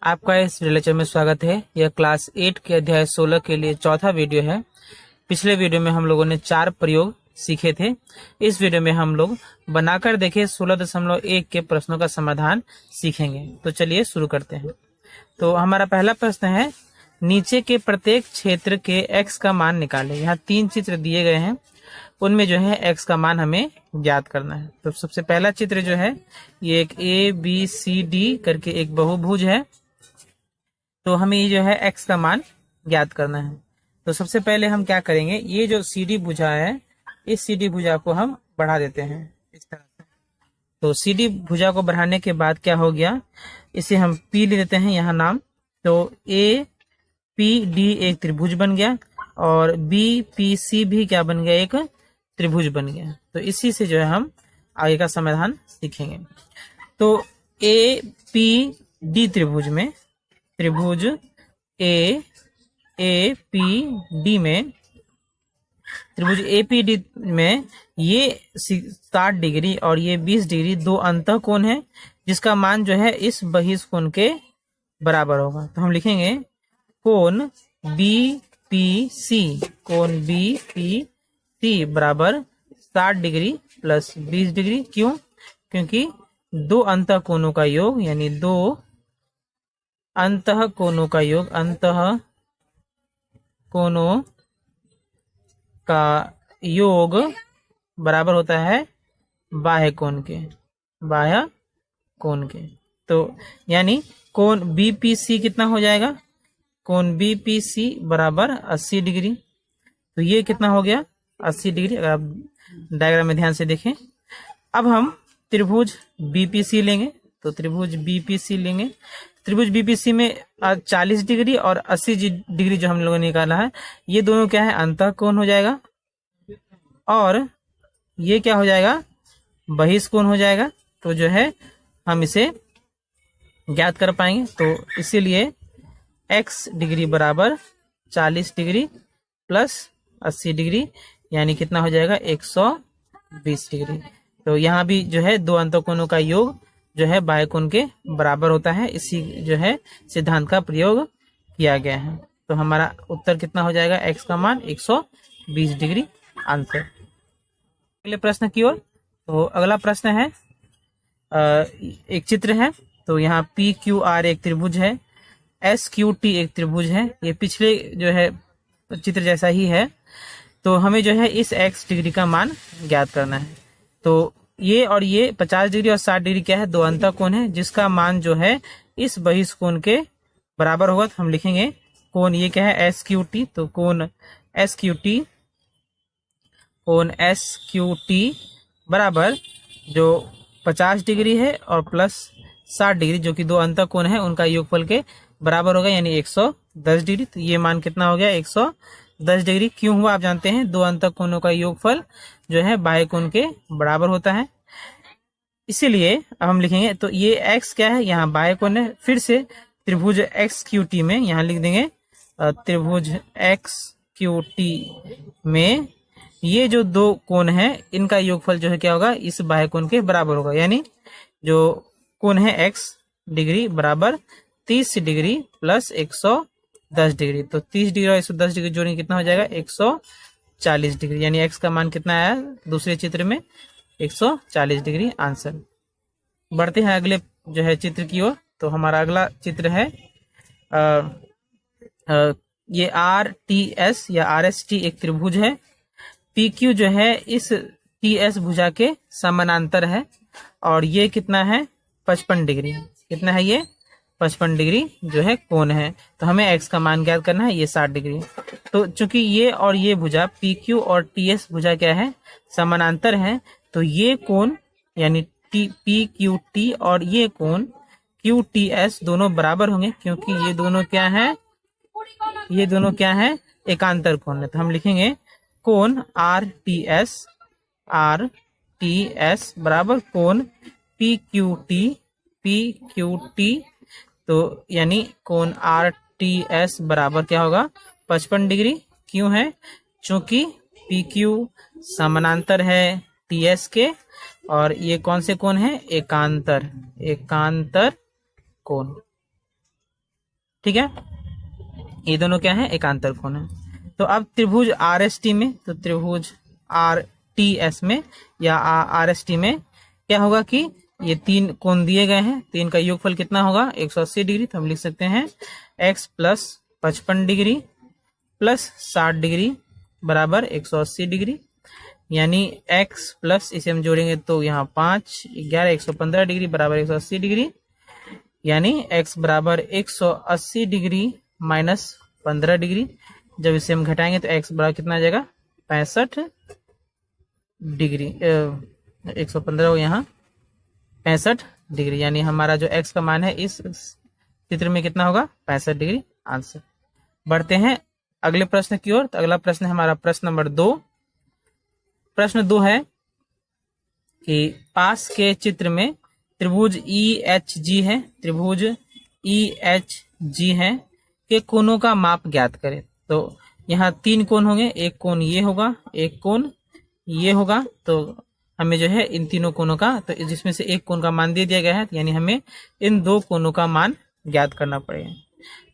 आपका इस लेक्चर में स्वागत है। यह क्लास 8 के अध्याय 16 के लिए चौथा वीडियो है। पिछले वीडियो में हम लोगों ने 4 प्रयोग सीखे थे। इस वीडियो में हम लोग बनाकर देखे 16.1 के प्रश्नों का समाधान सीखेंगे। तो चलिए शुरू करते हैं। तो हमारा पहला प्रश्न है, नीचे के प्रत्येक क्षेत्र के x का मान निकालें। यहाँ 3 चित्र दिए गए हैं, उनमें जो है x का मान हमें ज्ञात करना है। तो सबसे पहला चित्र जो है ये एक ABCD करके एक बहुभुज है। तो हमें ये जो है x का मान ज्ञात करना है। तो सबसे पहले हम क्या करेंगे, ये जो CD भुजा है, इस CD भुजा को हम बढ़ा देते हैं इस तरह से। तो CD भुजा को बढ़ाने के बाद क्या हो गया, इसे हम P ले लेते हैं यहाँ नाम। तो APD एक त्रिभुज बन गया और BPC भी क्या बन गया, एक त्रिभुज बन गया। तो इसी से जो है हम आगे का समाधान सीखेंगे। तो APD त्रिभुज में, त्रिभुज APD में, त्रिभुज APD में ये 60 डिग्री और ये 20 डिग्री दो अंतःकोण है, जिसका मान जो है इस बहिष्कोण के बराबर होगा। तो हम लिखेंगे कोण BPC, कोण BPC बराबर 60 डिग्री प्लस 20 डिग्री। क्यों? क्योंकि दो अंतःकोणों का योग, यानी दो अंतःकोणों का योग, अंतःकोणों का योग बराबर होता है बाह्य कोण के, बाह्य कोण के। तो यानी कोण BPC कितना हो जाएगा, कोण BPC बराबर 80 डिग्री। तो ये कितना हो गया, 80 डिग्री। अगर आप डायग्राम में ध्यान से देखें। अब हम त्रिभुज BPC लेंगे। तो त्रिभुज BPC लेंगे। त्रिभुज BPC में 40 डिग्री और 80 डिग्री जो हम लोगों ने निकाला है, ये दोनों क्या है, अंतःकोण हो जाएगा। और ये क्या हो जाएगा, बहिष्कोण हो जाएगा। तो जो है हम इसे ज्ञात कर पाएंगे। तो इसीलिए x डिग्री बराबर 40 डिग्री प्लस 80 डिग्री, यानी कितना हो जाएगा, 120 डिग्री। तो यहाँ भी जो है दो अंतःकोणों का योग जो है बाह्य कोण के बराबर होता है। इसी जो है सिद्धांत का प्रयोग किया गया है। तो हमारा उत्तर कितना हो जाएगा, x का मान 120 डिग्री आंसर। अगले प्रश्न की ओर। तो अगला प्रश्न है, एक चित्र है। तो यहाँ PQR एक त्रिभुज है, SQT एक त्रिभुज है। ये पिछले जो है चित्र जैसा ही है। तो हमें जो है इस x डिग्री का मान ज्ञात करना है। तो ये और ये 50 डिग्री और 60 डिग्री क्या है, दो अंतःकोण है, जिसका मान जो है इस बहिष्कोण के बराबर होगा। तो हम लिखेंगे कोण, ये क्या है, SQT। तो कोण SQT, कोण SQT बराबर जो 50 डिग्री है और प्लस 60 डिग्री जो कि दो अंतःकोण है, उनका योगफल के बराबर होगा, यानी 110 डिग्री। तो ये मान कितना हो गया, 110 डिग्री। क्यों हुआ आप जानते हैं, दो अंतःकोणों का योगफल जो है बाह्य कोण के बराबर होता है। इसीलिए अब हम लिखेंगे, तो ये x क्या है, यहाँ बाह्य कोण है। फिर से त्रिभुज XQT में यहाँ लिख देंगे, त्रिभुज XQT में ये जो दो कोण है, इनका योगफल जो है क्या होगा, इस बाह्य कोण के बराबर होगा। यानी जो कोण है x डिग्री बराबर 30 डिग्री प्लस 110 डिग्री। तो 30 डिग्री और 110 डिग्री जोड़ेंगे कितना हो जाएगा, 140 डिग्री। यानी x का मान कितना आया दूसरे चित्र में, 140 डिग्री आंसर। बढ़ते हैं अगले जो है चित्र की ओर। तो हमारा अगला चित्र है, ये RTS या RST एक त्रिभुज है। PQ जो है इस TS भुजा के समानांतर है और ये कितना है, 55 डिग्री। कितना है ये, 55 डिग्री जो है कोण है। तो हमें x का मान ज्ञात करना है, ये 60 डिग्री। तो चूंकि ये और ये भुजा PQ और TS भुजा क्या है, समानांतर है, तो ये कोण यानी PQT और ये कोण QTS दोनों बराबर होंगे, क्योंकि ये दोनों क्या है, ये दोनों क्या है, एकांतर कोण है। तो हम लिखेंगे कोण RTS बराबर कोण PQT। तो यानी कोण RTS बराबर क्या होगा, 55 डिग्री। क्यों है, चूंकि PQ समानांतर है TS के, और ये कौन से कोण है, एकांतर कोण। ठीक है, ये दोनों क्या है, एकांतर कोण है। तो अब त्रिभुज RST में, तो त्रिभुज RTS में या RST में क्या होगा कि ये 3 कोण दिए गए हैं, 3 का योगफल कितना होगा 180 डिग्री। तो हम लिख सकते हैं x plus 55 degree plus 60 degree बराबर 180 डिग्री, यानी x प्लस इसे हम जोड़ेंगे तो यहाँ 5 11 115 डिग्री बराबर 180 डिग्री, यानी x बराबर 180 डिग्री माइनस 15 डिग्री। जब इसे हम घटाएंगे तो x बराबर कितना आ जाएगा 65 डिग्री, 115 हो यहाँ 65 डिग्री, यानी हमारा जो x का मान है इस चित्र में कितना होगा 65 डिग्री आंसर। बढ़ते हैं अगले प्रश्न की ओर। तो अगला प्रश्न है हमारा प्रश्न नंबर 2। प्रश्न 2 है कि पास के चित्र में त्रिभुज EHG है, त्रिभुज EHG है के कोणों का माप ज्ञात करें। तो यहाँ 3 कोण होंगे, एक कोण ये होगा, एक कोण ये होगा। तो हमें जो है इन तीनों कोणों का, तो जिसमें से एक कोण का मान दे दिया गया है, यानी हमें इन 2 कोणों का मान ज्ञात करना पड़ेगा।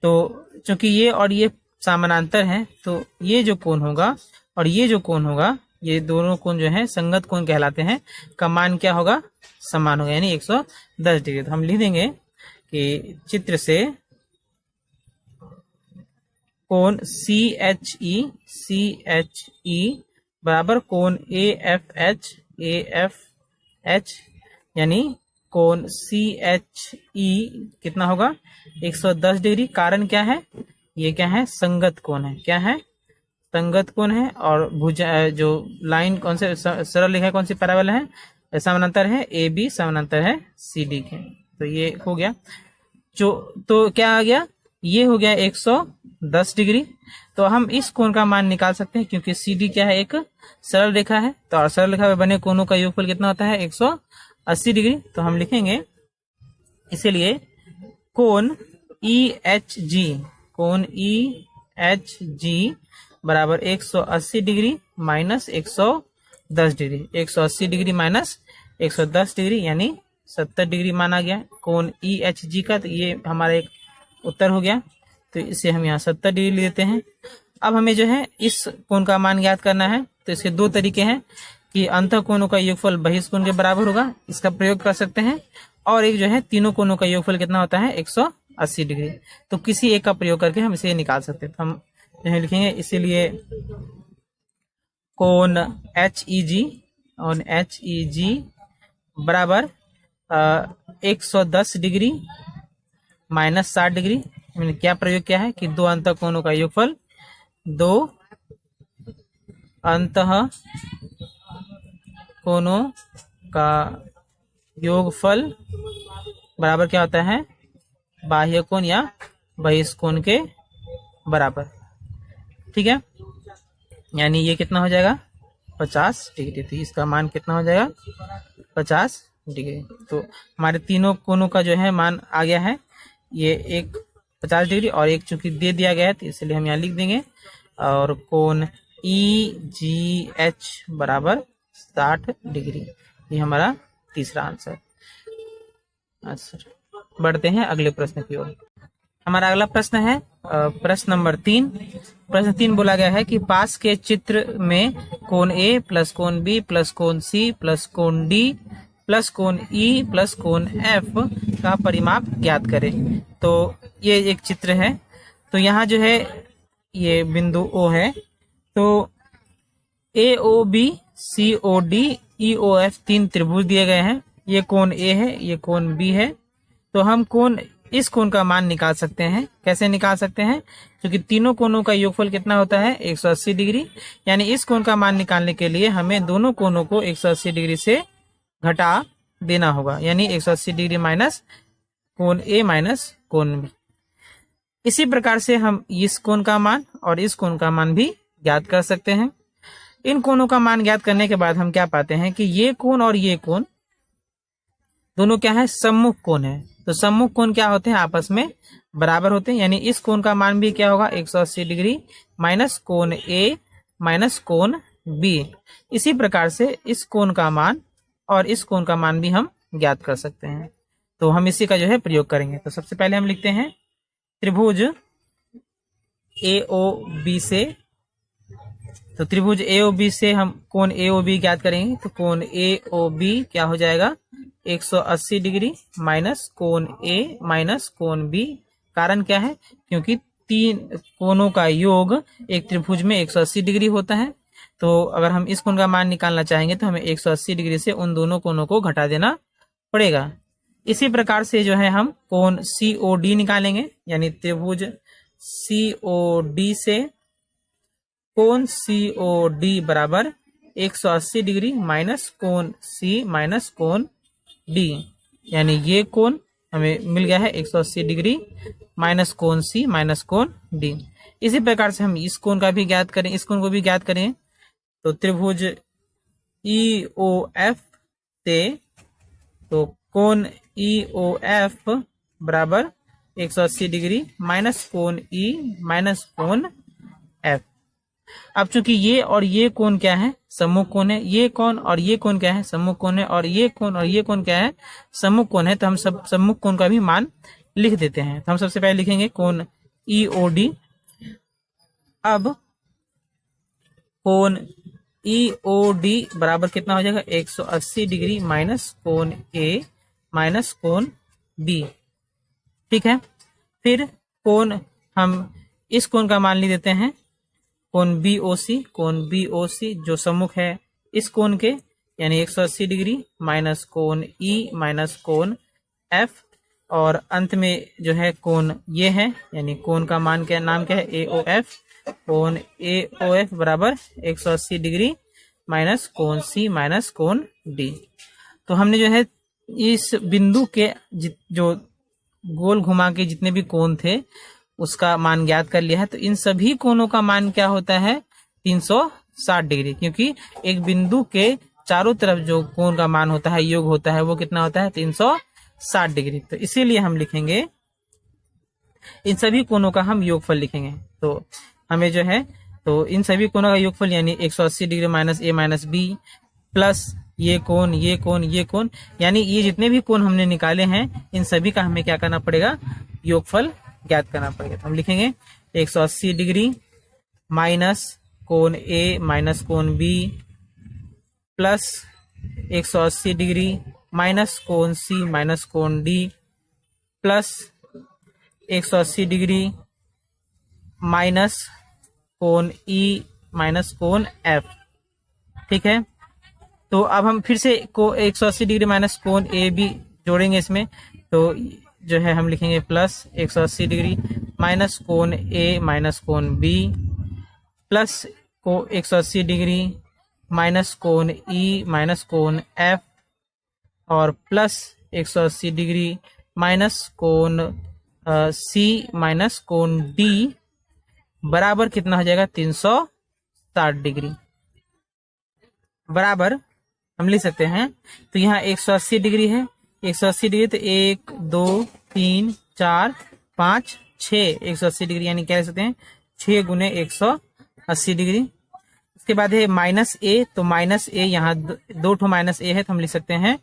तो चूंकि ये और ये समानांतर हैं, तो ये जो कोण होगा और ये जो कोण होगा, ये दोनों कोण जो है संगत कोण कहलाते हैं, का मान क्या होगा समान होगा, यानी 110 डिग्री। तो हम लिख देंगे कि चित्र से कोण CHE बराबर कोण AFH यानी कोण CHE कितना होगा 110 डिग्री। कारण क्या है, ये क्या है संगत कोण है, क्या है संगत कोण है। और भुजा जो लाइन कौन से सरल रेखा कौन सी पैरेलल है, समानांतर है AB, समानांतर है CD के। तो ये हो गया जो, तो क्या आ गया, ये हो गया 110 डिग्री। तो हम इस कोण का मान निकाल सकते हैं, क्योंकि CD क्या है एक सरल रेखा है। तो सरल रेखा में बने कोणों का योगफल कितना होता है 180 डिग्री। तो हम लिखेंगे इसीलिए कोण EHG, कोण EHG बराबर 180 degree minus 110 degree, 180 degree minus 110 degree यानी 70 डिग्री माना गया कोण EHG का। तो ये हमारा एक उत्तर हो गया। तो इसे हम यहाँ 70 डिग्री लेते हैं। अब हमें जो है इस कोण का मान ज्ञात करना है। तो इसके 2 तरीके हैं कि अंतः कोणों का योगफल बहिष्कोण के बराबर होगा, इसका प्रयोग कर सकते हैं। और एक जो है तीनों कोणों का योगफल कितना होता है 180 डिग्री। तो किसी एक का प्रयोग करके हम इसे निकाल सकते हैं। तो हम जो है लिखेंगे इसीलिए कोण HEG और HEG बराबर 110 डिग्री माइनस 60 डिग्री। मैंने क्या प्रयोग किया है कि 2 अंतः कोणों का योगफल, 2 अंतः कोणों का योगफल बराबर क्या होता है बाह्य कोण या बहिष्कोण के बराबर। ठीक है, यानी ये कितना हो जाएगा 50 डिग्री। तो इसका मान कितना हो जाएगा 50 डिग्री। तो हमारे तीनों कोणों का जो है मान आ गया है, ये एक 50 डिग्री और एक चूंकि दे दिया गया है तो इसलिए हम यहाँ लिख देंगे। और कोण EGH बराबर 60 डिग्री, ये हमारा तीसरा आंसर। बढ़ते हैं अगले प्रश्न की ओर। हमारा अगला प्रश्न है प्रश्न नंबर 3। प्रश्न 3 बोला गया है कि पास के चित्र में कोण A प्लस कोण B प्लस कोण C प्लस कोण D प्लस कोण E प्लस कोण F का परिमाप ज्ञात करें। तो ये एक चित्र है। तो यहाँ जो है ये बिंदु O है, तो AOB COD EOF 3 त्रिभुज दिए गए हैं। ये कोण A है, ये कोण B है। तो हम इस कोण का मान निकाल सकते हैं। कैसे निकाल सकते हैं, क्योंकि तीनों कोणों का योगफल कितना होता है 180 डिग्री। यानी इस कोण का मान निकालने के लिए हमें दोनों कोणों को 180 डिग्री से घटा देना होगा, यानी 180 डिग्री माइनस कोण A माइनस कोण B। इसी प्रकार से हम इस कोण का मान और इस कोण का मान भी ज्ञात कर सकते हैं। इन कोणों का मान ज्ञात करने के बाद हम क्या पाते हैं कि ये कोण और ये कोण दोनों क्या है सम्मुख कोण है। तो सम्मुख कोण क्या होते हैं आपस में बराबर होते हैं, यानी इस कोण का मान भी क्या होगा 180 डिग्री माइनस कोण A माइनस कोण B। इसी प्रकार से इस कोण का मान और इस कोण का मान भी हम ज्ञात कर सकते हैं। तो हम इसी का जो है प्रयोग करेंगे। तो सबसे पहले हम लिखते हैं त्रिभुज AOB से, तो त्रिभुज AOB से हम कोण AOB ज्ञात करेंगे। तो कोण AOB क्या हो जाएगा 180 डिग्री माइनस कोण A माइनस कोण B। कारण क्या है, क्योंकि तीन कोणों का योग एक त्रिभुज में 180 डिग्री होता है। तो अगर हम इस कोण का मान निकालना चाहेंगे तो हमें 180 डिग्री से उन दोनों कोणों को घटा देना पड़ेगा। इसी प्रकार से जो है हम कोण COD निकालेंगे, यानी त्रिभुज COD से कोण COD बराबर 180 डिग्री माइनस कोण C माइनस कोण D, यानी ये कोण हमें मिल गया है 180 डिग्री माइनस कोण C माइनस कोण D। इसी प्रकार से हम इस कोण का भी ज्ञात करें, इस कोण को भी ज्ञात करें। तो त्रिभुज EOF से, तो कोण EOF बराबर 180 डिग्री माइनस कोण E माइनस कोण F। अब चूंकि ये और ये कोण क्या है, सम्मुख कोण है, ये कोण और ये कोण क्या है, सम्मुख कोण है, और ये कोण और ये कोण क्या है, सम्मुख कोण है। तो हम सब सम्मुख कोण का भी मान लिख देते हैं। तो हम सबसे पहले लिखेंगे कोण EOD। अब कोण EOD बराबर कितना हो जाएगा 180 डिग्री माइनस कोण A माइनस कोण B। ठीक है, फिर कोण हम इस कोण का मान लिख देते हैं कोण BOC, कोण BOC जो सम्मुख है इस कोण के, यानी 180 डिग्री माइनस कोण E माइनस कोण F। और अंत में जो है कोण ये है, यानी कोण का मान क्या, नाम क्या है AOF। कोण AOF बराबर 180 डिग्री माइनस कोण C माइनस कोण D। तो हमने जो है इस बिंदु के जो गोल घुमा के जितने भी कोण थे उसका मान ज्ञात कर लिया है। तो इन सभी कोणों का मान क्या होता है 360 डिग्री, क्योंकि एक बिंदु के चारों तरफ जो कोण का मान होता है, योग होता है, वो कितना होता है 360 डिग्री। तो इसीलिए हम लिखेंगे इन सभी कोणों का हम योगफल लिखेंगे। तो हमें जो है, तो इन सभी कोणों का योगफल यानी 180 degree minus A minus B plus ये कोण, ये कोण, ये कोण, यानी ये जितने भी कोण हमने निकाले हैं इन सभी का हमें क्या करना पड़ेगा, योगफल ज्ञात करना पड़ेगा। तो हम लिखेंगे 180 डिग्री माइनस कोण A माइनस कोण B प्लस 180 डिग्री माइनस कोण C माइनस कोण D प्लस 180 डिग्री माइनस कोण E माइनस कोण F। ठीक है, तो अब हम फिर से को 180 डिग्री माइनस कोण AB जोड़ेंगे इसमें। तो जो है हम लिखेंगे प्लस 180 डिग्री माइनस कोण A माइनस कोण B प्लस को 180 डिग्री माइनस कोण E माइनस कोण F और प्लस 180 डिग्री माइनस कोण C माइनस कोण D बराबर कितना हो जाएगा 360 डिग्री। बराबर हम लिख सकते हैं, तो यहाँ 180 डिग्री है, 180 डिग्री तो 1 2 3 4 5 6 180 डिग्री, यानी क्या लिख सकते हैं 6 गुने 180 डिग्री। उसके बाद है माइनस A, तो माइनस A यहाँ दो ठो माइनस A है, तो हम लिख सकते हैं,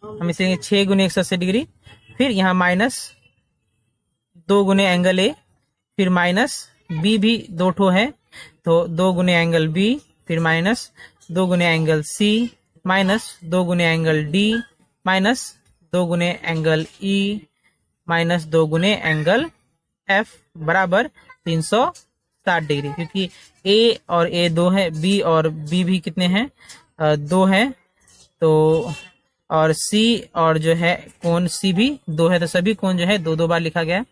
हम इसे 6 गुने 180 डिग्री। फिर यहाँ माइनस 2 गुने एंगल A, फिर माइनस B भी दो ठो है, तो 2 गुने एंगल B, फिर माइनस 2 गुने एंगल C माइनस 2 गुने एंगल D माइनस 2 गुने एंगल E माइनस 2 गुने एंगल F बराबर 360 डिग्री। क्योंकि A और A 2 है, B और B भी कितने हैं 2 है, तो और C और जो है कोण C भी 2 है, तो सभी कोण जो है 2-2 बार लिखा गया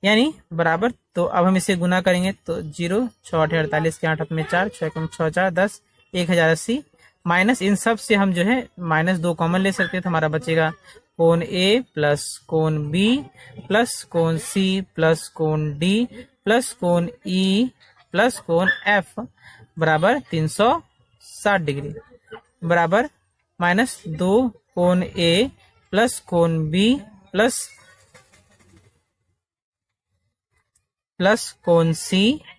यानी बराबर। तो अब हम इसे गुना करेंगे, तो 0 6 8 48 के 8 में 4 6 6 4 10 1080 माइनस इन सब से हम जो है माइनस 2 कॉमन ले सकते हैं, तो हमारा बचेगा कोण A प्लस कोण B प्लस कोण C प्लस कोण D प्लस कोण E प्लस कोण F बराबर 360 डिग्री बराबर माइनस 2 कोण A प्लस कोण B प्लस कोण C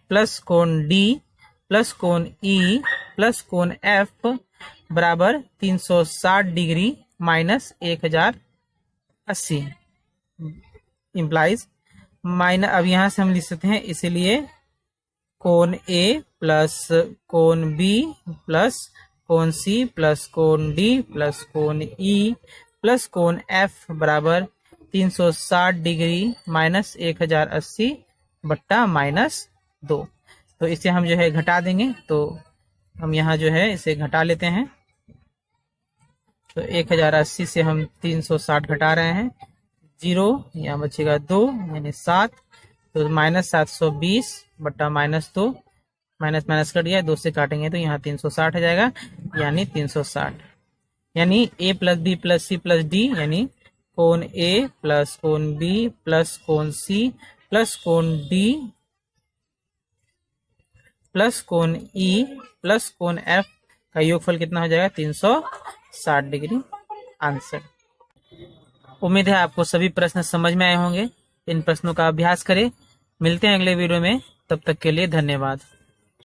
प्लस कोण D प्लस कोण E प्लस कोण F बराबर 360 डिग्री माइनस 1080। इम्प्लाइज माइनस, अब यहां से हम लिख सकते हैं, इसीलिए कोण ए प्लस कोण बी प्लस कोण सी प्लस कोण डी प्लस कोण ई प्लस कोण एफ बराबर 360 डिग्री माइनस 1080 बट्टा माइनस 2। तो इसे हम जो है घटा देंगे, तो हम यहाँ जो है इसे घटा लेते हैं। तो 1080 से हम 360 घटा रहे हैं, 0 यहाँ बचेगा 2 यानी 7, तो माइनस 720 बट्टा माइनस 2, माइनस माइनस कट गया, 2 से काटेंगे तो यहाँ 360 हो जाएगा, यानी 360, यानी a plus B plus C plus D, यानी कोण ए प्लस कोण बी प्लस कोण सी प्लस कोण डी प्लस कोण ई प्लस कोण एफ का योगफल कितना हो जाएगा, 360 डिग्री आंसर। उम्मीद है आपको सभी प्रश्न समझ में आए होंगे। इन प्रश्नों का अभ्यास करें। मिलते हैं अगले वीडियो में, तब तक के लिए धन्यवाद।